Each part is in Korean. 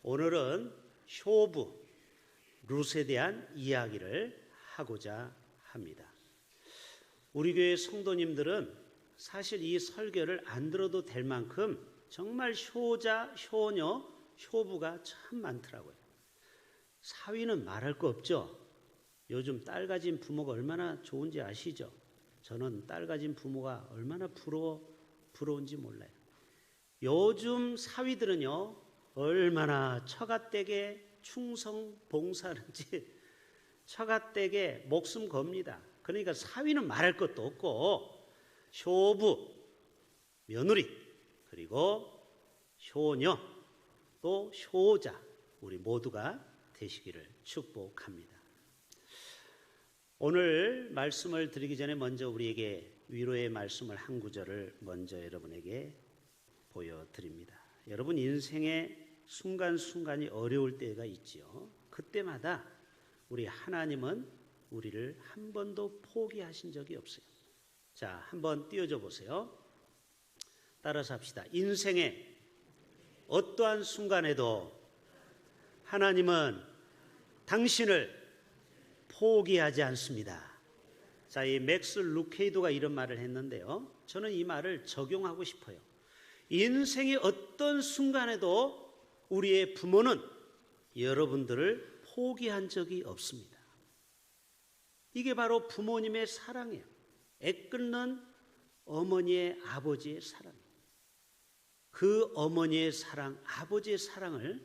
오늘은 효부, 룻에 대한 이야기를 하고자 합니다. 우리 교회 성도님들은 사실 이 설교를 안 들어도 될 만큼 정말 효자, 효녀, 효부가 참 많더라고요. 사위는 말할 거 없죠. 요즘 딸 가진 부모가 얼마나 좋은지 아시죠? 저는 딸 가진 부모가 얼마나 부러운지 몰라요. 요즘 사위들은요, 얼마나 처가댁에 충성 봉사하는지 처가댁에 목숨 겁니다. 그러니까 사위는 말할 것도 없고 효부, 며느리, 그리고 효녀, 또 효자, 우리 모두가 되시기를 축복합니다. 오늘 말씀을 드리기 전에 먼저 우리에게 위로의 말씀을 한 구절을 먼저 여러분에게 보여드립니다. 여러분 인생의 순간순간이 어려울 때가 있지요. 그때마다 우리 하나님은 우리를 한 번도 포기하신 적이 없어요. 자, 한번 띄워줘 보세요. 따라서 합시다. 인생의 어떠한 순간에도 하나님은 당신을 포기하지 않습니다. 자, 이 맥스 루케이도가 이런 말을 했는데요. 저는 이 말을 적용하고 싶어요. 인생의 어떤 순간에도 우리의 부모는 여러분들을 포기한 적이 없습니다. 이게 바로 부모님의 사랑이에요. 애끓는 어머니의 아버지의 사랑. 그 어머니의 사랑, 아버지의 사랑을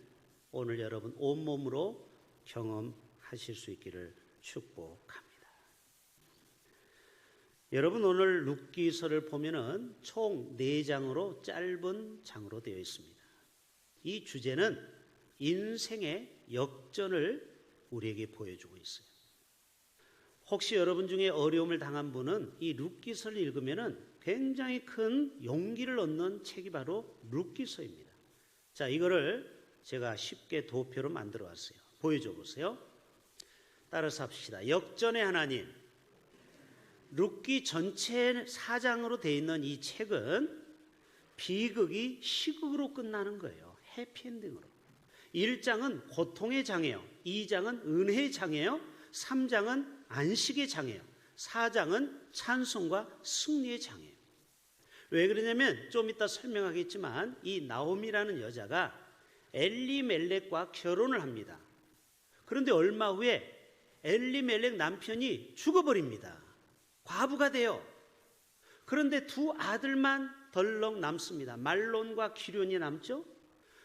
오늘 여러분 온몸으로 경험하실 수 있기를 축복합니다. 여러분 오늘 룻기서를 보면은 총 4장으로 짧은 장으로 되어 있습니다. 이 주제는 인생의 역전을 우리에게 보여주고 있어요. 혹시 여러분 중에 어려움을 당한 분은 이 룻기서를 읽으면은 굉장히 큰 용기를 얻는 책이 바로 룻기서입니다. 자, 이거를 제가 쉽게 도표로 만들어 왔어요. 보여줘 보세요. 따라서 합시다. 역전의 하나님. 룻기 전체 4장으로 되어 있는 이 책은 비극이 희극으로 끝나는 거예요. 해피엔딩으로. 1장은 고통의 장이에요. 2장은 은혜의 장이에요. 3장은 안식의 장이에요. 4장은 찬송과 승리의 장이에요. 왜 그러냐면 좀 이따 설명하겠지만 이 나오미라는 여자가 엘리멜렉과 결혼을 합니다. 그런데 얼마 후에 엘리멜렉 남편이 죽어버립니다. 과부가 돼요. 그런데 2 아들만 덜렁 남습니다. 말론과 기련이 남죠.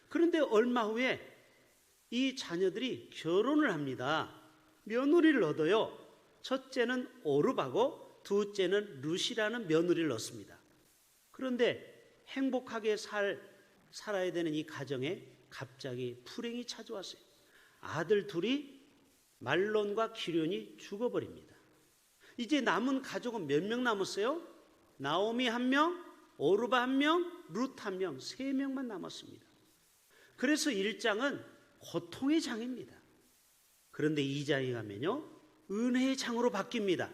그런데 얼마 후에 이 자녀들이 결혼을 합니다. 며느리를 얻어요. 첫째는 오르바고 둘째는 룻이라는 며느리를 얻습니다. 그런데 행복하게 살아야 되는 이 가정에 갑자기 불행이 찾아왔어요. 아들 둘이 말론과 기련이 죽어버립니다. 이제 남은 가족은 몇 명 남았어요? 나오미 1명, 오르바 1명, 룻 1명, 3명만 남았습니다. 그래서 1장은 고통의 장입니다. 그런데 2장에 가면요, 은혜의 장으로 바뀝니다.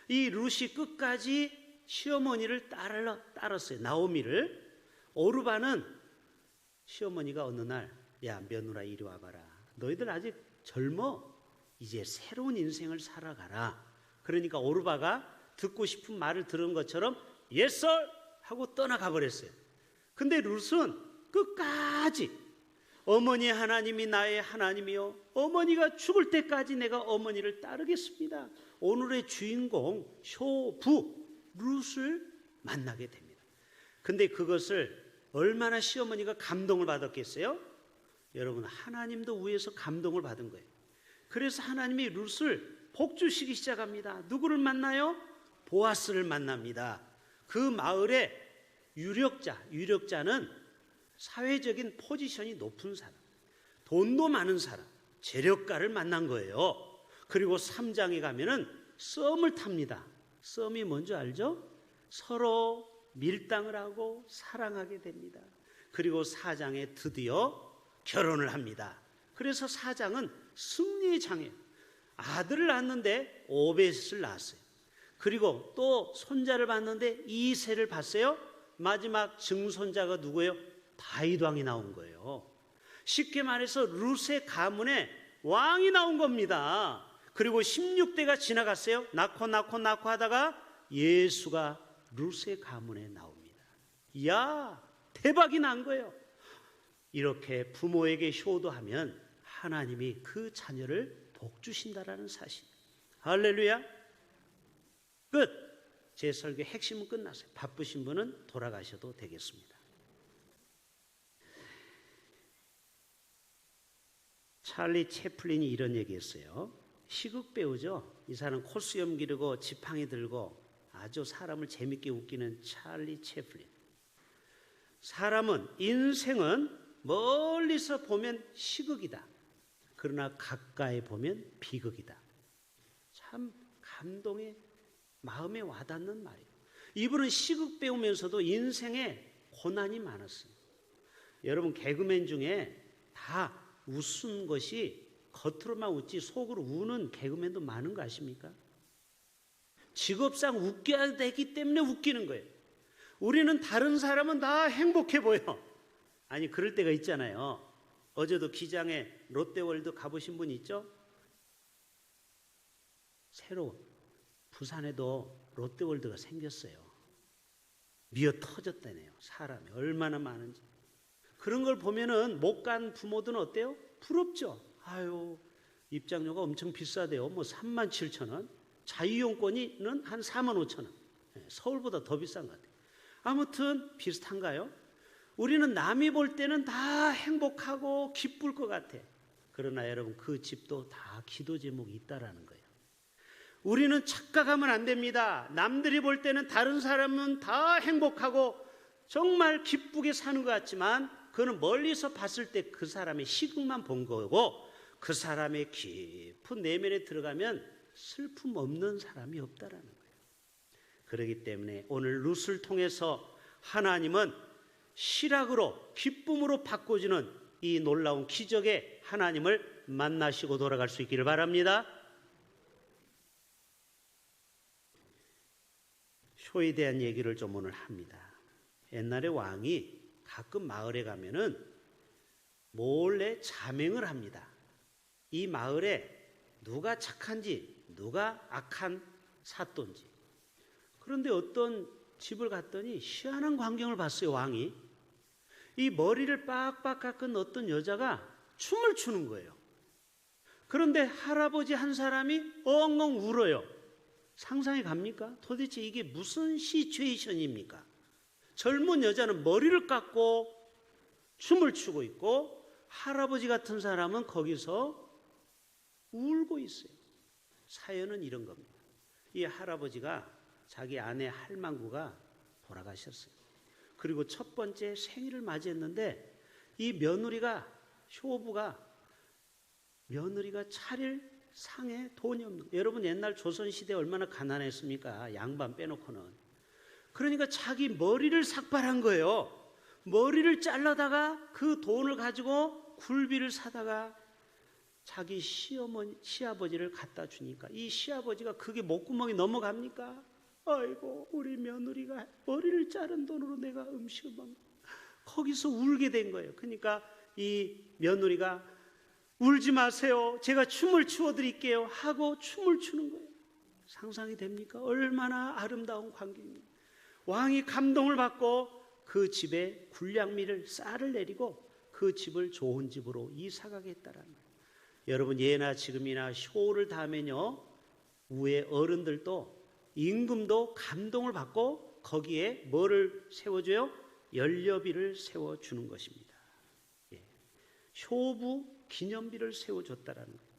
이 룻이 끝까지 시어머니를 따랐어요. 나오미를. 오르바는 시어머니가 어느 날, 야 며느라 이리 와봐라. 너희들 아직 젊어. 이제 새로운 인생을 살아가라. 그러니까 오르바가 듣고 싶은 말을 들은 것처럼 yes sir 하고 떠나가 버렸어요. 근데 룻은 끝까지 어머니 하나님이 나의 하나님이요, 어머니가 죽을 때까지 내가 어머니를 따르겠습니다. 오늘의 주인공 효부 룻을 만나게 됩니다. 근데 그것을 얼마나 시어머니가 감동을 받았겠어요? 여러분 하나님도 위에서 감동을 받은 거예요. 그래서 하나님이 룻을 복주시기 시작합니다. 누구를 만나요? 보아스를 만납니다. 그 마을의 유력자는 사회적인 포지션이 높은 사람, 돈도 많은 사람, 재력가를 만난 거예요. 그리고 3장에 가면은 썸을 탑니다. 썸이 뭔지 알죠? 서로 밀당을 하고 사랑하게 됩니다. 그리고 4장에 드디어 결혼을 합니다. 그래서 4장은 승리의 장이에요. 아들을 낳았는데 오벳을 낳았어요. 그리고 또 손자를 봤는데 이세를 봤어요. 마지막 증손자가 누구예요? 다윗 왕이 나온 거예요. 쉽게 말해서 룻의 가문에 왕이 나온 겁니다. 그리고 16대가 지나갔어요. 낳고 하다가 예수가 룻의 가문에 나옵니다. 이야, 대박이 난 거예요. 이렇게 부모에게 효도하면 하나님이 그 자녀를 복 주신다라는 사실. 할렐루야. 끝. 제 설교 핵심은 끝났어요. 바쁘신 분은 돌아가셔도 되겠습니다. 찰리 채플린이 이런 얘기했어요. 시극 배우죠. 이 사람 콧수염 기르고 지팡이 들고 아주 사람을 재밌게 웃기는 찰리 채플린. 사람은, 인생은 멀리서 보면 시극이다. 그러나 가까이 보면 비극이다. 참 감동의 마음에 와닿는 말이에요. 이분은 시극 배우면서도 인생에 고난이 많았어요. 여러분, 개그맨 중에 다 웃은 것이 겉으로만 웃지 속으로 우는 개그맨도 많은 거 아십니까? 직업상 웃겨야 되기 때문에 웃기는 거예요. 우리는 다른 사람은 다 행복해 보여. 아니, 그럴 때가 있잖아요. 어제도 기장에 롯데월드 가보신 분 있죠? 새로 부산에도 롯데월드가 생겼어요. 미어 터졌다네요. 사람이 얼마나 많은지. 그런 걸 보면은 못 간 부모들은 어때요? 부럽죠. 아유, 입장료가 엄청 비싸대요. 뭐 37,000원. 자유이용권은 한 45,000원. 서울보다 더 비싼 것 같아요. 아무튼 비슷한가요? 우리는 남이 볼 때는 다 행복하고 기쁠 것 같아. 그러나 여러분, 그 집도 다 기도 제목이 있다라는 거예요. 우리는 착각하면 안 됩니다. 남들이 볼 때는 다른 사람은 다 행복하고 정말 기쁘게 사는 것 같지만 그는 멀리서 봤을 때 그 사람의 시극만 본 거고, 그 사람의 깊은 내면에 들어가면 슬픔 없는 사람이 없다라는 거예요. 그렇기 때문에 오늘 룻을 통해서 하나님은 실학으로, 기쁨으로 바꿔주는 이 놀라운 기적의 하나님을 만나시고 돌아갈 수 있기를 바랍니다. 효에 대한 얘기를 좀 오늘 합니다. 옛날에 왕이 가끔 마을에 가면은 몰래 자맹을 합니다. 이 마을에 누가 착한지, 누가 악한 사또인지. 그런데 어떤 집을 갔더니 희한한 광경을 봤어요, 왕이. 이 머리를 빡빡 깎은 어떤 여자가 춤을 추는 거예요. 그런데 할아버지 한 사람이 엉엉 울어요. 상상이 갑니까? 도대체 이게 무슨 시츄에이션입니까? 젊은 여자는 머리를 깎고 춤을 추고 있고 할아버지 같은 사람은 거기서 울고 있어요. 사연은 이런 겁니다. 이 할아버지가 자기 아내 할망구가 돌아가셨어요. 그리고 첫 번째 생일을 맞이했는데 이 며느리가, 효부가 며느리가 차릴 상에 돈이 없는 거예요. 여러분, 옛날 조선시대 얼마나 가난했습니까? 양반 빼놓고는. 그러니까 자기 머리를 삭발한 거예요. 머리를 잘라다가 그 돈을 가지고 굴비를 사다가 자기 시아버지를 갖다 주니까 이 시아버지가 그게 목구멍이 넘어갑니까? 아이고, 우리 며느리가 머리를 자른 돈으로 내가 음식을 먹는, 거기서 울게 된 거예요. 그러니까 이 며느리가 울지 마세요, 제가 춤을 추어드릴게요 하고 춤을 추는 거예요. 상상이 됩니까? 얼마나 아름다운 광경입니까? 왕이 감동을 받고 그 집에 굴량미를 쌀을 내리고 그 집을 좋은 집으로 이사가게 했다라는 거예요. 여러분, 예나 지금이나 효를 다하면요, 위에 어른들도 임금도 감동을 받고 거기에 뭐를 세워줘요? 연료비를 세워주는 것입니다. 효부 기념비를 세워줬다라는 거예요.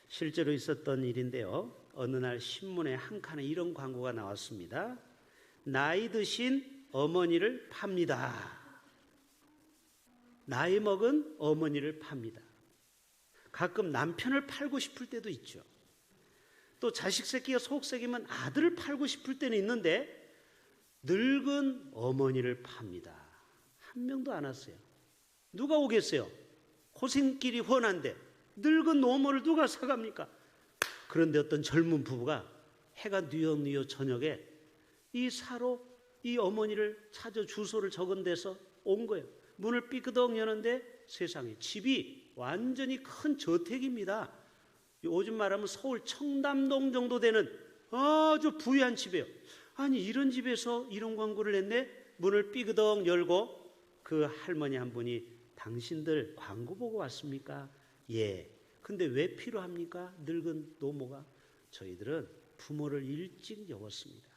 실제로 있었던 일인데요, 어느 날 신문에 한 칸에 이런 광고가 나왔습니다. 나이 드신 어머니를 팝니다. 나이 먹은 어머니를 팝니다. 가끔 남편을 팔고 싶을 때도 있죠. 또 자식 새끼가 속썩이면 아들을 팔고 싶을 때는 있는데 늙은 어머니를 팝니다. 한 명도 안 왔어요. 누가 오겠어요? 고생길이 훤한데 늙은 노모를 누가 사갑니까? 그런데 어떤 젊은 부부가 해가 뉘어뉘어 저녁에 이 사로 이 어머니를 찾아 주소를 적은 데서 온 거예요. 문을 삐끄덕 여는데 세상에 집이 완전히 큰 저택입니다. 요즘 말하면 서울 청담동 정도 되는 아주 부유한 집이에요. 아니 이런 집에서 이런 광고를 냈네. 문을 삐그덕 열고 그 할머니 한 분이 당신들 광고 보고 왔습니까? 예. 근데 왜 필요합니까? 늙은 노모가. 저희들은 부모를 일찍 여웠습니다.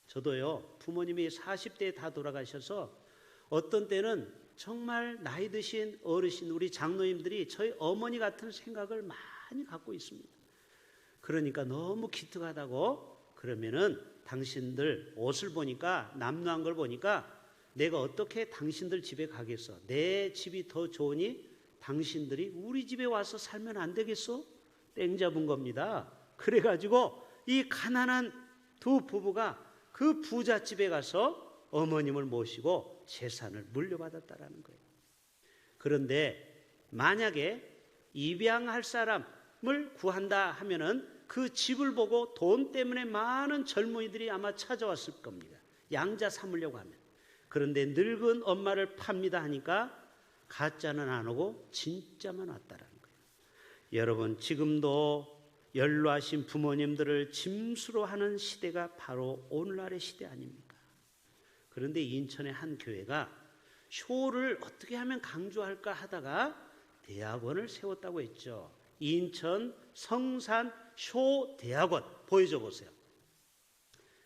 저도요, 부모님이 40대에 다 돌아가셔서 어떤 때는 정말 나이 드신 어르신, 우리 장로님들이 저희 어머니 같은 생각을 많이 갖고 있습니다. 그러니까 너무 기특하다고. 그러면은 당신들 옷을 보니까, 남루한 걸 보니까 내가 어떻게 당신들 집에 가겠어? 내 집이 더 좋으니 당신들이 우리 집에 와서 살면 안 되겠어? 땡 잡은 겁니다. 그래가지고 이 가난한 두 부부가 그 부잣집에 가서 어머님을 모시고 재산을 물려받았다라는 거예요. 그런데 만약에 입양할 사람을 구한다 하면은 그 집을 보고 돈 때문에 많은 젊은이들이 아마 찾아왔을 겁니다. 양자 삼으려고 하면. 그런데 늙은 엄마를 팝니다 하니까 가짜는 안 오고 진짜만 왔다라는 거예요. 여러분, 지금도 연로하신 부모님들을 짐수로 하는 시대가 바로 오늘날의 시대 아닙니까? 그런데 인천의 한 교회가 쇼를 어떻게 하면 강조할까 하다가 대학원을 세웠다고 했죠. 인천 성산 쇼대학원 보여줘 보세요.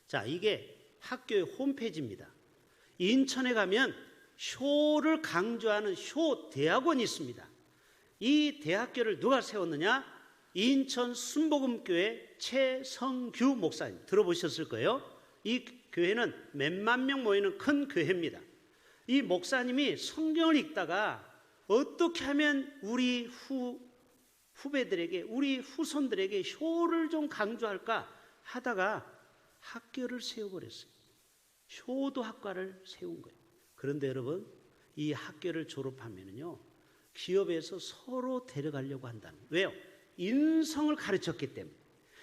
자, 이게 학교의 홈페이지입니다. 인천에 가면 쇼를 강조하는 쇼대학원이 있습니다. 이 대학교를 누가 세웠느냐? 인천 순복음교회 최성규 목사님 들어보셨을 거예요. 이 교회는 몇만 명 모이는 큰 교회입니다. 이 목사님이 성경을 읽다가 어떻게 하면 우리 후배들에게, 우리 후손들에게 쇼를 좀 강조할까 하다가 학교를 세워버렸어요. 효도학과를 세운 거예요. 그런데 여러분, 이 학교를 졸업하면요, 기업에서 서로 데려가려고 한다는 거예요. 왜요? 인성을 가르쳤기 때문에.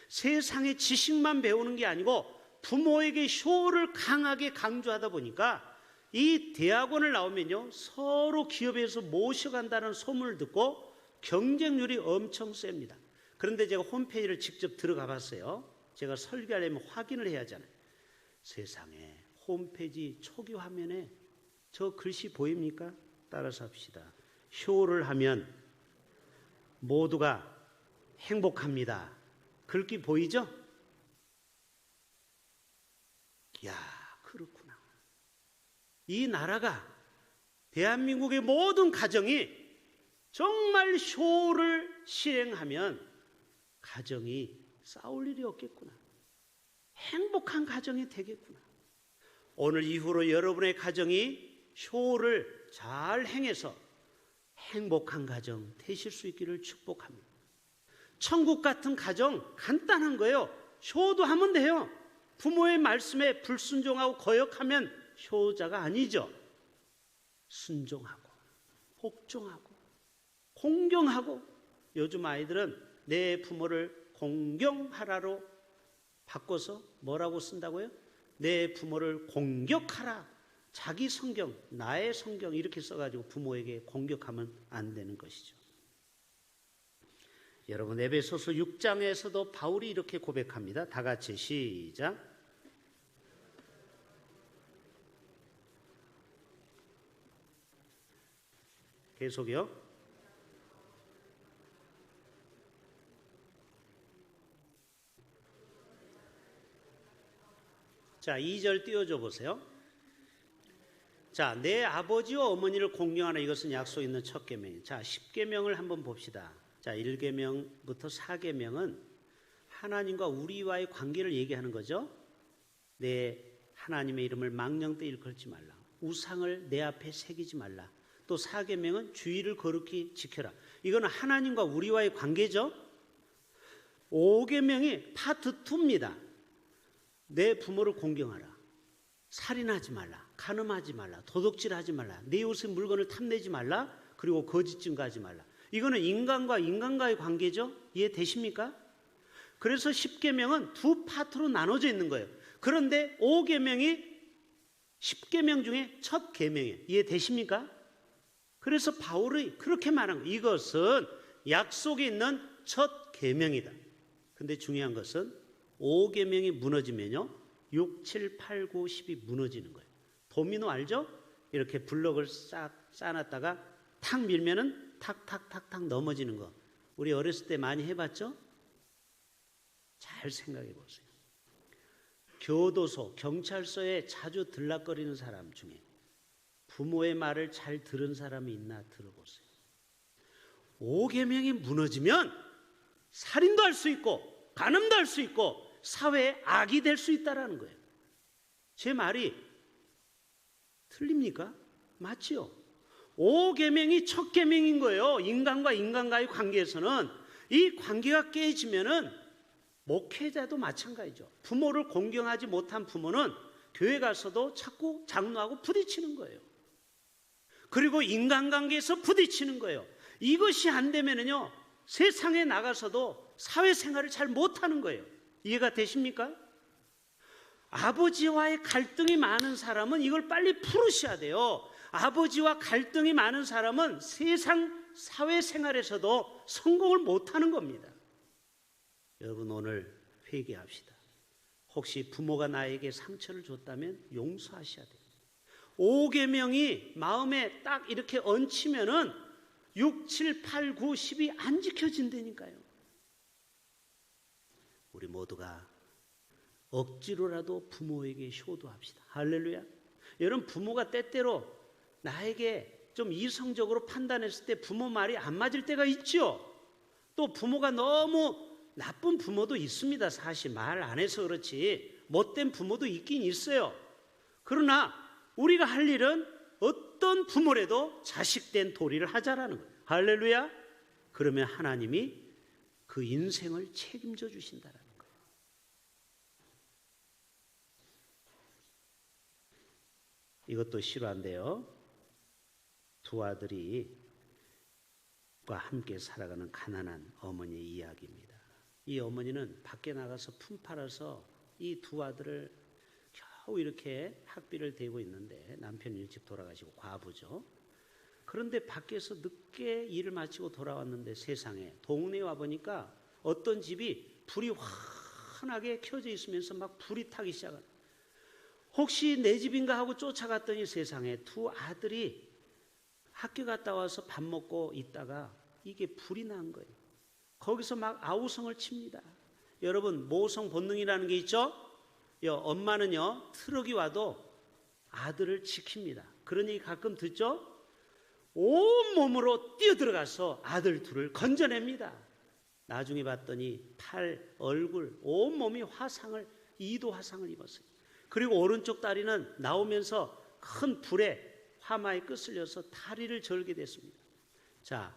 세상의 지식만 배우는 게 아니고 부모에게 효를 강하게 강조하다 보니까 이 대학원을 나오면요, 서로 기업에서 모셔간다는 소문을 듣고 경쟁률이 엄청 셉니다. 그런데 제가 홈페이지를 직접 들어가 봤어요. 제가 설교하려면 확인을 해야 하잖아요. 세상에 홈페이지 초기 화면에 저 글씨 보입니까? 따라서 합시다. 효를 하면 모두가 행복합니다. 글귀 보이죠? 야, 그렇구나. 이 나라가, 대한민국의 모든 가정이 정말 효를 실행하면 가정이 싸울 일이 없겠구나. 행복한 가정이 되겠구나. 오늘 이후로 여러분의 가정이 효를 잘 행해서 행복한 가정 되실 수 있기를 축복합니다. 천국 같은 가정 간단한 거예요. 효도 하면 돼요. 부모의 말씀에 불순종하고 거역하면 효자가 아니죠. 순종하고 복종하고 공경하고. 요즘 아이들은 내 부모를 공경하라로 바꿔서 뭐라고 쓴다고요? 내 부모를 공격하라. 자기 성경, 나의 성경 이렇게 써가지고 부모에게 공격하면 안 되는 것이죠. 여러분, 에베소서 6장에서도 바울이 이렇게 고백합니다. 다 같이 시작. 계속요. 자, 2절 띄워줘 보세요. 자, 내 아버지와 어머니를 공경하라. 이것은 약속 있는 첫 계명이에요. 자, 10계명을 한번 봅시다. 자, 1계명부터 4계명은 하나님과 우리와의 관계를 얘기하는 거죠. 내 하나님의 이름을 망령되이 일컬지 말라. 우상을 내 앞에 새기지 말라. 또 4계명은 주의를 거룩히 지켜라. 이거는 하나님과 우리와의 관계죠. 5계명이 파트 2입니다. 내 부모를 공경하라. 살인하지 말라. 간음하지 말라. 도둑질하지 말라. 내 옷의 물건을 탐내지 말라. 그리고 거짓 증거하지 말라. 이거는 인간과 인간과의 관계죠. 이해되십니까? 그래서 10계명은 두 파트로 나눠져 있는 거예요. 그런데 5계명이 10계명 중에 첫 계명이에요. 이해되십니까? 그래서 바울이 그렇게 말한 거예요. 이것은 약속이 있는 첫 계명이다. 근데 중요한 것은 5계명이 무너지면요 6, 7, 8, 9, 10이 무너지는 거예요. 도미노 알죠? 이렇게 블럭을 싹 쌓아놨다가 탁 밀면은 탁탁탁탁 넘어지는 거. 우리 어렸을 때 많이 해봤죠? 잘 생각해 보세요. 교도소, 경찰서에 자주 들락거리는 사람 중에 부모의 말을 잘 들은 사람이 있나 들어보세요. 5계명이 무너지면 살인도 할 수 있고 간음도 할 수 있고 사회의 악이 될 수 있다는 거예요. 제 말이 틀립니까? 맞지요? 5계명이 첫 계명인 거예요. 인간과 인간과의 관계에서는 이 관계가 깨지면은 목회자도 마찬가지죠. 부모를 공경하지 못한 부모는 교회 가서도 자꾸 장로하고 부딪히는 거예요. 그리고 인간관계에서 부딪히는 거예요. 이것이 안 되면은요 세상에 나가서도 사회생활을 잘 못하는 거예요. 이해가 되십니까? 아버지와의 갈등이 많은 사람은 이걸 빨리 풀으셔야 돼요. 아버지와 갈등이 많은 사람은 세상 사회생활에서도 성공을 못하는 겁니다. 여러분 오늘 회개합시다. 혹시 부모가 나에게 상처를 줬다면 용서하셔야 돼요. 5계명이 마음에 딱 이렇게 얹히면은 6, 7, 8, 9, 10이 안 지켜진다니까요. 우리 모두가 억지로라도 부모에게 효도합시다. 할렐루야. 여러분 부모가 때때로 나에게 좀 이성적으로 판단했을 때 부모 말이 안 맞을 때가 있죠. 또 부모가 너무 나쁜 부모도 있습니다. 사실 말 안 해서 그렇지 못된 부모도 있긴 있어요. 그러나 우리가 할 일은 어떤 부모라도 자식된 도리를 하자라는 거예요. 할렐루야. 그러면 하나님이 그 인생을 책임져 주신다라는 거예요. 이것도 실화인데요. 두 아들이 함께 살아가는 가난한 어머니의 이야기입니다. 이 어머니는 밖에 나가서 품팔아서 이 두 아들을 겨우 이렇게 학비를 대고 있는데 남편이 일찍 돌아가시고 과부죠. 그런데 밖에서 늦게 일을 마치고 돌아왔는데 세상에 동네에 와보니까 어떤 집이 불이 환하게 켜져 있으면서 막 불이 타기 시작한. 혹시 내 집인가 하고 쫓아갔더니 세상에 두 아들이 학교 갔다 와서 밥 먹고 있다가 이게 불이 난 거예요. 거기서 막 아우성을 칩니다. 여러분 모성 본능이라는 게 있죠? 엄마는요 트럭이 와도 아들을 지킵니다. 그런 얘기 가끔 듣죠? 온몸으로 뛰어들어가서 아들 둘을 건져냅니다. 나중에 봤더니 팔, 얼굴, 온몸이 이도 화상을 입었어요. 그리고 오른쪽 다리는 나오면서 큰 불에 화마에 끄슬려서 다리를 절게 됐습니다. 자,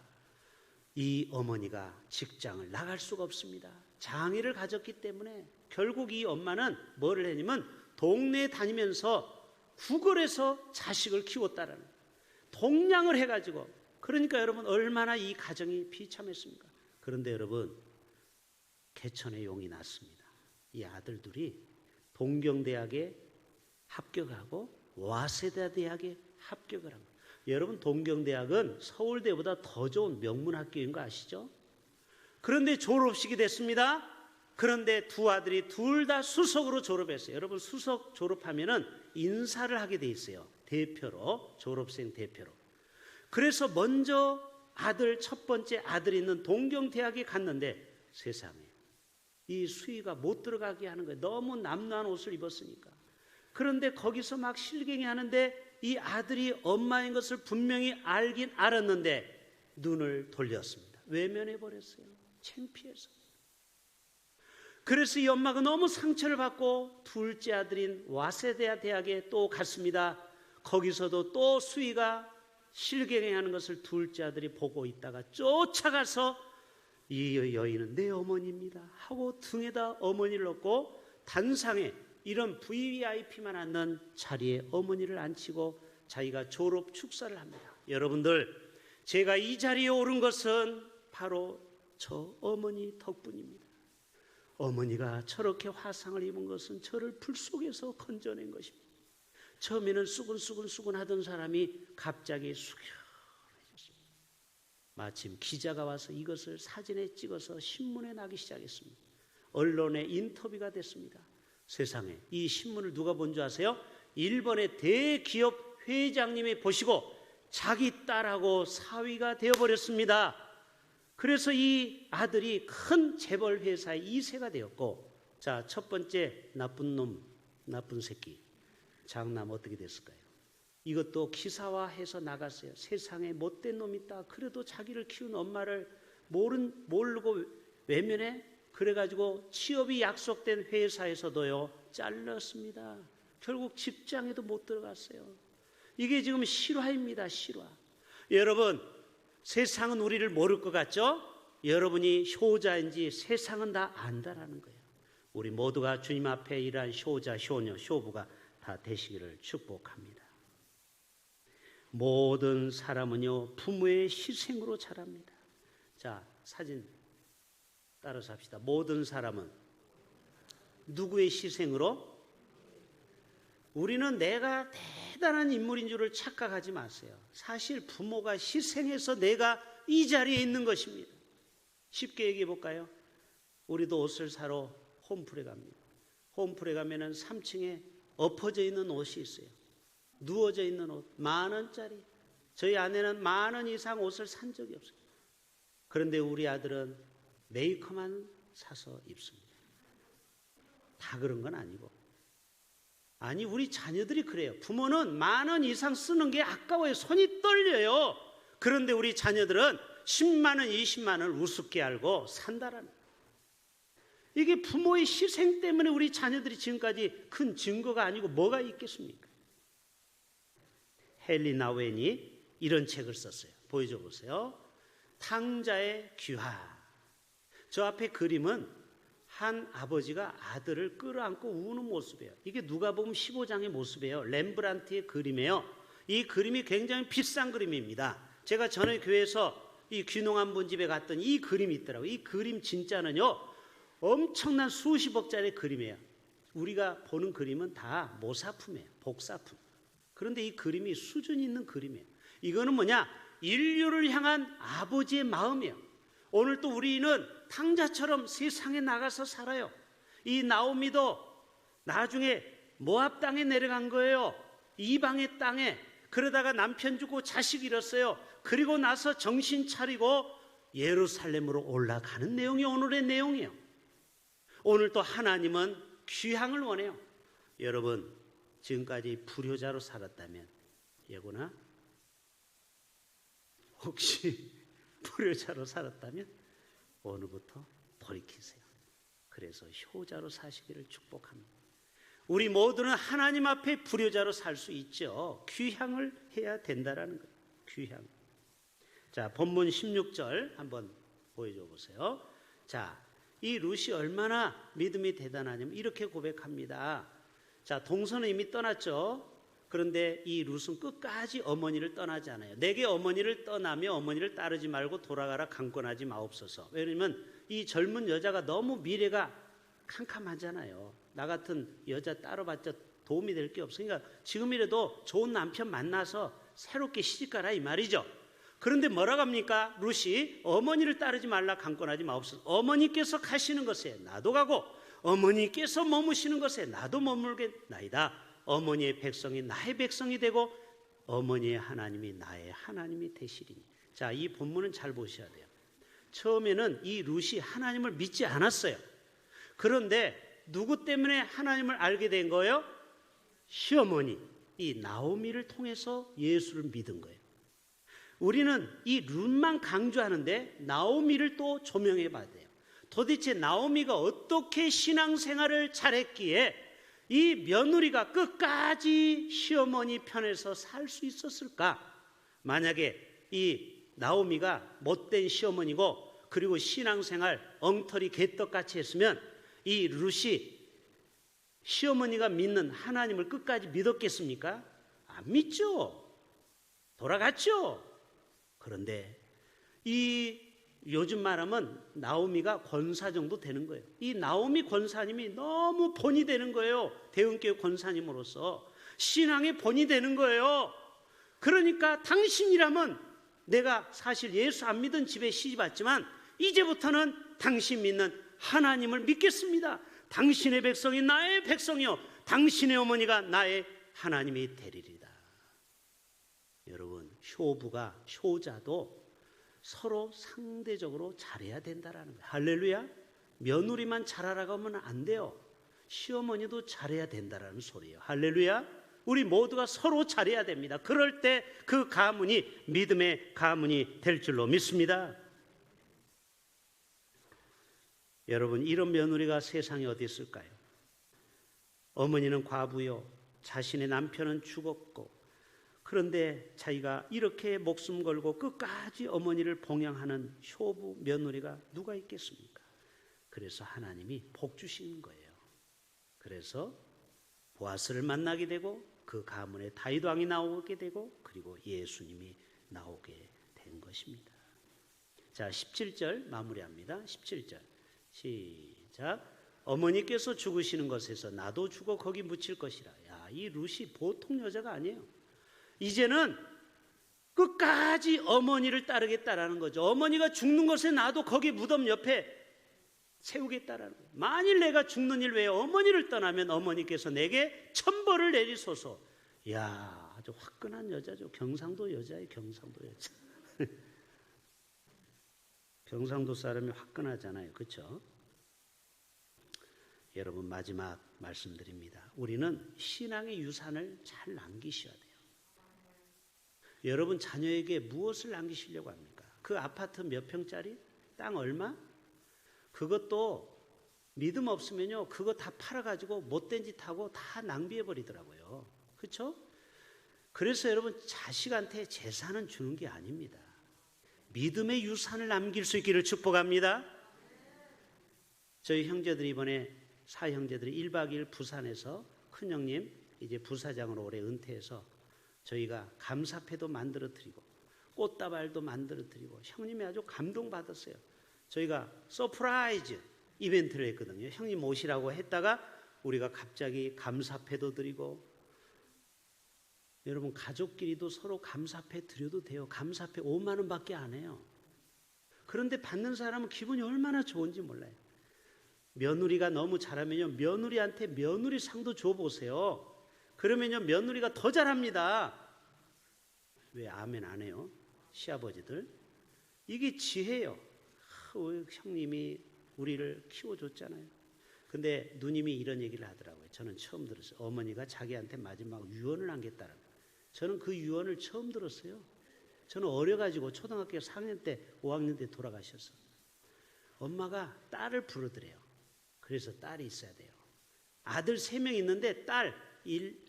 이 어머니가 직장을 나갈 수가 없습니다. 장애를 가졌기 때문에 결국 이 엄마는 뭐를 했냐면 동네에 다니면서 구걸해서 자식을 키웠다라는 거예요. 동냥을 해가지고. 그러니까 여러분 얼마나 이 가정이 비참했습니까? 그런데 여러분 개천의 용이 났습니다. 이 아들 둘이 동경대학에 합격하고 와세다 대학에 합격을 한 거예요. 여러분 동경대학은 서울대보다 더 좋은 명문학교인 거 아시죠? 그런데 졸업식이 됐습니다. 그런데 두 아들이 둘 다 수석으로 졸업했어요. 여러분 수석 졸업하면은 인사를 하게 돼 있어요. 대표로, 졸업생 대표로. 그래서 먼저 첫 번째 아들이 있는 동경대학에 갔는데 세상에 이 수희가 못 들어가게 하는 거예요. 너무 남루한 옷을 입었으니까. 그런데 거기서 막 실갱이 하는데 이 아들이 엄마인 것을 분명히 알긴 알았는데 눈을 돌렸습니다. 외면해버렸어요. 창피해서. 그래서 이 엄마가 너무 상처를 받고 둘째 아들인 와세다 대학에 또 갔습니다. 거기서도 또 수희가 실갱이하는 것을 둘째 아들이 보고 있다가 쫓아가서 이 여인은 내 어머니입니다 하고 등에다 어머니를 얻고 단상에 이런 VIP만 앉는 자리에 어머니를 앉히고 자기가 졸업 축사를 합니다. 여러분들 제가 이 자리에 오른 것은 바로 저 어머니 덕분입니다. 어머니가 저렇게 화상을 입은 것은 저를 불 속에서 건져낸 것입니다. 처음에는 수근수근 하던 사람이 갑자기 마침 기자가 와서 이것을 사진에 찍어서 신문에 나기 시작했습니다. 언론에 인터뷰가 됐습니다. 세상에, 이 신문을 누가 본 줄 아세요? 일본의 대기업 회장님이 보시고 자기 딸하고 사위가 되어버렸습니다. 그래서 이 아들이 큰 재벌 회사의 2세가 되었고, 자, 첫 번째 나쁜 놈, 나쁜 새끼, 장남 어떻게 됐을까요? 이것도 기사화해서 나갔어요. 세상에 못된 놈 있다. 그래도 자기를 키운 엄마를 모르고 외면해? 그래가지고 취업이 약속된 회사에서도요, 잘랐습니다. 결국 직장에도 못 들어갔어요. 이게 지금 실화입니다. 실화. 여러분, 세상은 우리를 모를 것 같죠? 여러분이 효자인지 세상은 다 안다라는 거예요. 우리 모두가 주님 앞에 이러한 효자, 효녀, 효부가 다 되시기를 축복합니다. 모든 사람은요, 부모의 희생으로 자랍니다. 자, 사진 따라서 합시다. 모든 사람은 누구의 희생으로? 우리는 내가 대단한 인물인 줄을 착각하지 마세요. 사실 부모가 희생해서 내가 이 자리에 있는 것입니다. 쉽게 얘기해 볼까요? 우리도 옷을 사러 홈플에 갑니다. 홈플에 가면은 3층에 엎어져 있는 옷이 있어요. 누워져 있는 옷, 10,000원짜리. 저희 아내는 10,000원 이상 옷을 산 적이 없어요. 그런데 우리 아들은 메이커만 사서 입습니다. 다 그런 건 아니고. 아니, 우리 자녀들이 그래요. 부모는 10,000원 이상 쓰는 게 아까워요. 손이 떨려요. 그런데 우리 자녀들은 10만 원, 20만 원을 우습게 알고 산다라는 거예요. 이게 부모의 희생 때문에 우리 자녀들이 지금까지 큰 증거가 아니고 뭐가 있겠습니까? 헨리 나우엔이 이런 책을 썼어요. 보여줘 보세요. 탕자의 귀화. 저 앞에 그림은 한 아버지가 아들을 끌어안고 우는 모습이에요. 이게 누가복음 15장의 모습이에요. 렘브란트의 그림이에요. 이 그림이 굉장히 비싼 그림입니다. 제가 전에 교회에서 이 귀농한 분 집에 갔더니 이 그림이 있더라고요. 이 그림 진짜는요, 엄청난 수십억짜리 그림이에요. 우리가 보는 그림은 다 모사품이에요. 복사품. 그런데 이 그림이 수준 있는 그림이에요. 이거는 뭐냐? 인류를 향한 아버지의 마음이에요. 오늘 또 우리는 탕자처럼 세상에 나가서 살아요. 이 나오미도 나중에 모압 땅에 내려간 거예요. 이방의 땅에. 그러다가 남편 죽고 자식 잃었어요. 그리고 나서 정신 차리고 예루살렘으로 올라가는 내용이 오늘의 내용이에요. 오늘 또 하나님은 귀향을 원해요. 여러분, 지금까지 불효자로 살았다면 예고나 혹시 불효자로 살았다면 오늘부터 돌이키세요. 그래서 효자로 사시기를 축복합니다. 우리 모두는 하나님 앞에 불효자로 살 수 있죠. 귀향을 해야 된다라는 거예요. 귀향. 자, 본문 16절 한번 보여줘 보세요. 자, 이 룻이 얼마나 믿음이 대단하냐면 이렇게 고백합니다. 자, 동서는 이미 떠났죠. 그런데 이 룻은 끝까지 어머니를 떠나지 않아요. 내게 어머니를 떠나며 어머니를 따르지 말고 돌아가라 강권하지 마옵소서. 왜냐면 이 젊은 여자가 너무 미래가 캄캄하잖아요. 나 같은 여자 따라봤자 도움이 될 게 없으니까 지금이라도 좋은 남편 만나서 새롭게 시집가라 이 말이죠. 그런데 뭐라고 합니까? 룻이 어머니를 따르지 말라 강권하지 마옵소서. 어머니께서 가시는 것에 나도 가고 어머니께서 머무시는 것에 나도 머물겠나이다. 어머니의 백성이 나의 백성이 되고 어머니의 하나님이 나의 하나님이 되시리니. 자, 이 본문은 잘 보셔야 돼요. 처음에는 이 룻이 하나님을 믿지 않았어요. 그런데 누구 때문에 하나님을 알게 된 거예요? 시어머니 이 나오미를 통해서 예수를 믿은 거예요. 우리는 이 룻만 강조하는데 나오미를 또 조명해 봐야 돼요. 도대체 나오미가 어떻게 신앙생활을 잘했기에 이 며느리가 끝까지 시어머니 편에서 살 수 있었을까? 만약에 이 나오미가 못된 시어머니고 그리고 신앙생활 엉터리 개떡같이 했으면 이 룻이 시어머니가 믿는 하나님을 끝까지 믿었겠습니까? 안 믿죠. 돌아갔죠. 그런데 이 요즘 말하면 나오미가 권사 정도 되는 거예요. 이 나오미 권사님이 너무 본이 되는 거예요. 대흥교회 권사님으로서 신앙의 본이 되는 거예요. 그러니까 당신이라면 내가 사실 예수 안 믿은 집에 시집 왔지만 이제부터는 당신 믿는 하나님을 믿겠습니다. 당신의 백성이 나의 백성이요 당신의 어머니가 나의 하나님이 되리리다. 여러분, 효부가 효자도 서로 상대적으로 잘해야 된다라는 거예요. 할렐루야. 며느리만 잘하라고 하면 안 돼요. 시어머니도 잘해야 된다라는 소리예요. 할렐루야. 우리 모두가 서로 잘해야 됩니다. 그럴 때 그 가문이 믿음의 가문이 될 줄로 믿습니다. 여러분, 이런 며느리가 세상에 어디 있을까요? 어머니는 과부요, 자신의 남편은 죽었고, 그런데 자기가 이렇게 목숨 걸고 끝까지 어머니를 봉양하는 효부 며느리가 누가 있겠습니까? 그래서 하나님이 복 주시는 거예요. 그래서 보아스를 만나게 되고 그 가문에 다윗 왕이 나오게 되고 그리고 예수님이 나오게 된 것입니다. 자, 17절 마무리합니다. 17절 시작. 어머니께서 죽으시는 것에서 나도 죽어 거기 묻힐 것이라. 야, 이 룻이 보통 여자가 아니에요. 이제는 끝까지 어머니를 따르겠다라는 거죠. 어머니가 죽는 것에 나도 거기 무덤 옆에 세우겠다라는 거예요. 만일 내가 죽는 일 외에 어머니를 떠나면 어머니께서 내게 천벌을 내리소서. 이야, 아주 화끈한 여자죠. 경상도 여자예요. 경상도 여자. 경상도 사람이 화끈하잖아요. 그렇죠? 여러분, 마지막 말씀드립니다. 우리는 신앙의 유산을 잘 남기셔야 돼요. 여러분, 자녀에게 무엇을 남기시려고 합니까? 그 아파트 몇 평짜리? 땅 얼마? 그것도 믿음 없으면요, 그거 다 팔아가지고 못된 짓 하고 다 낭비해버리더라고요. 그렇죠? 그래서 여러분, 자식한테 재산은 주는 게 아닙니다. 믿음의 유산을 남길 수 있기를 축복합니다. 저희 형제들이 이번에 사형제들이 1박 2일 부산에서 큰형님 이제 부사장으로 올해 은퇴해서 저희가 감사패도 만들어 드리고 꽃다발도 만들어 드리고 형님이 아주 감동받았어요. 저희가 서프라이즈 이벤트를 했거든요. 형님 오시라고 했다가 우리가 갑자기 감사패도 드리고, 여러분 가족끼리도 서로 감사패 드려도 돼요. 감사패 5만 원밖에 안 해요. 그런데 받는 사람은 기분이 얼마나 좋은지 몰라요. 며느리가 너무 잘하면요, 며느리한테 며느리상도 줘보세요. 그러면요, 며느리가 더 잘합니다. 왜 아멘 안 해요? 시아버지들. 이게 지혜예요. 형님이 우리를 키워줬잖아요. 근데 누님이 이런 얘기를 하더라고요. 저는 처음 들었어요. 어머니가 자기한테 마지막 유언을 남겼다는 거예요. 저는 그 유언을 처음 들었어요. 저는 어려가지고 초등학교 4학년 때 5학년 때 돌아가셨어요. 엄마가 딸을 부르더래요. 그래서 딸이 있어야 돼요. 아들 3명 있는데 딸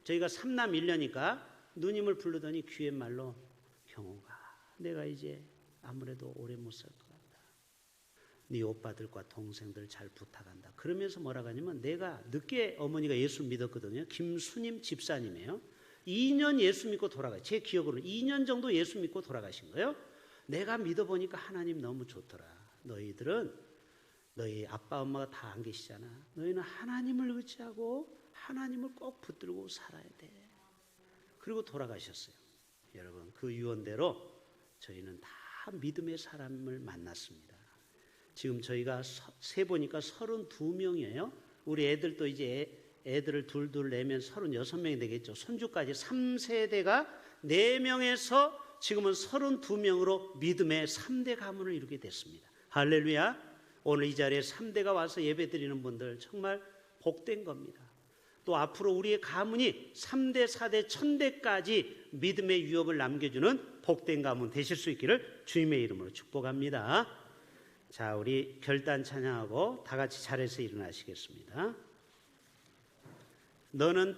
저희가 3남 1녀니까 누님을 부르더니 귀에 말로, 경호가 내가 이제 아무래도 오래 못 살 것 같다. 네 오빠들과 동생들 잘 부탁한다. 그러면서 뭐라고 하냐면, 내가 늦게 어머니가 예수 믿었거든요. 김수님 집사님이에요. 2년 예수 믿고 돌아가요. 제 기억으로는 2년 정도 예수 믿고 돌아가신 거예요. 내가 믿어보니까 하나님 너무 좋더라. 너희들은 너희 아빠 엄마가 다 안 계시잖아. 너희는 하나님을 의지하고 하나님을 꼭 붙들고 살아야 돼. 그리고 돌아가셨어요. 여러분, 그 유언대로 저희는 다 믿음의 사람을 만났습니다. 지금 저희가 세보니까 32명이에요. 우리 애들도 이제 애들을 둘둘 내면 36명이 되겠죠. 손주까지 3세대가 4명에서 지금은 32명으로 믿음의 3대 가문을 이루게 됐습니다. 할렐루야. 오늘 이 자리에 3대가 와서 예배 드리는 분들 정말 복된 겁니다. 또 앞으로 우리의 가문이 3대, 4대, 1000대까지 믿음의 유업을 남겨주는 복된 가문 되실 수 있기를 주님의 이름으로 축복합니다. 자, 우리 결단 찬양하고 다 같이 자리에서 일어나시겠습니다. 너는